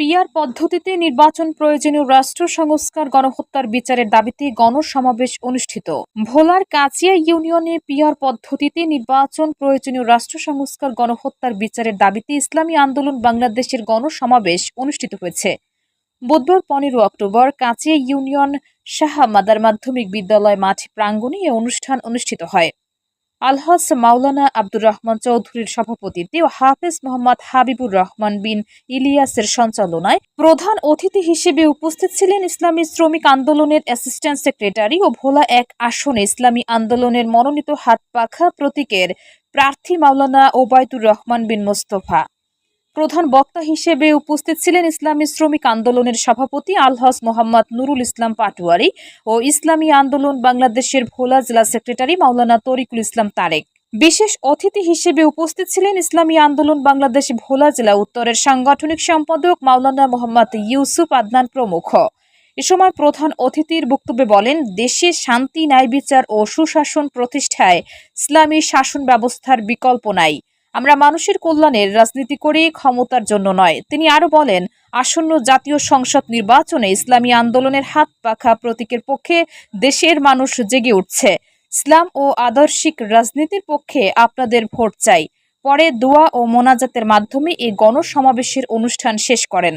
PR পদ্ধতিতে নির্বাচন প্রয়োজনীয় রাষ্ট্র সংস্কার গণহত্যার বিচারের দাবিতে গণসমাবেশ অনুষ্ঠিত। ভোলার কাচিয়া ইউনিয়নে পিআর পদ্ধতিতে নির্বাচন প্রয়োজনীয় রাষ্ট্র সংস্কার গণহত্যার বিচারের দাবিতে ইসলামী আন্দোলন বাংলাদেশের গণসমাবেশ অনুষ্ঠিত হয়েছে। বুধবার 15 October Kachia union Shah mother মাধ্যমিক বিদ্যালয় মাঠ প্রাঙ্গণে এ অনুষ্ঠান অনুষ্ঠিত হয়। আলহাজ মাওলানা আব্দুর রহমান চৌধুরীর সভাপতিত্বে ও হাফেজ মোহাম্মদ হাবিবুর রহমান বিন ইলিয়াসের সঞ্চালনায় প্রধান অতিথি হিসেবে উপস্থিত ছিলেন ইসলামী শ্রমিক আন্দোলনের অ্যাসিস্ট্যান্ট সেক্রেটারি ও ভোলা 1 আসনে ইসলামী আন্দোলনের মনোনীত হাতপাখা প্রতীকের প্রার্থী মাওলানা ওবায়দুর রহমান বিন মোস্তফা। প্রধান বক্তা হিসেবে উপস্থিত ছিলেন ইসলামী শ্রমিক আন্দোলনের সভাপতি আলহাজ মোহাম্মদ নুরুল ইসলাম পাটোয়ারি ও ইসলামী আন্দোলন বাংলাদেশের ভোলা জেলা সেক্রেটারি মাওলানা তরিকুল ইসলাম তারেক। বিশেষ অতিথি হিসেবে উপস্থিত ছিলেন ইসলামী আন্দোলন বাংলাদেশ ভোলা জেলা উত্তরের সাংগঠনিক সম্পাদক মাওলানা মোহাম্মদ ইউসুফ আদনান প্রমুখ। এ সময় প্রধান অতিথির বক্তব্যে বলেন, দেশে শান্তি, ন্যায় বিচার ও সুশাসন প্রতিষ্ঠায় ইসলামী শাসন ব্যবস্থার বিকল্প নাই। আমরা মানুষের কল্যাণের রাজনীতি করি, ক্ষমতার জন্য নয়। তিনি আরো বলেন, আসন্ন জাতীয় সংসদ নির্বাচনে ইসলামী আন্দোলনের হাত পাখা প্রতীকের পক্ষে দেশের মানুষ জেগে উঠছে। ইসলাম ও আদর্শিক রাজনীতির পক্ষে আপনাদের ভোট চাই। পরে দোয়া ও মোনাজাতের মাধ্যমে এই গণসমাবেশের অনুষ্ঠান শেষ করেন।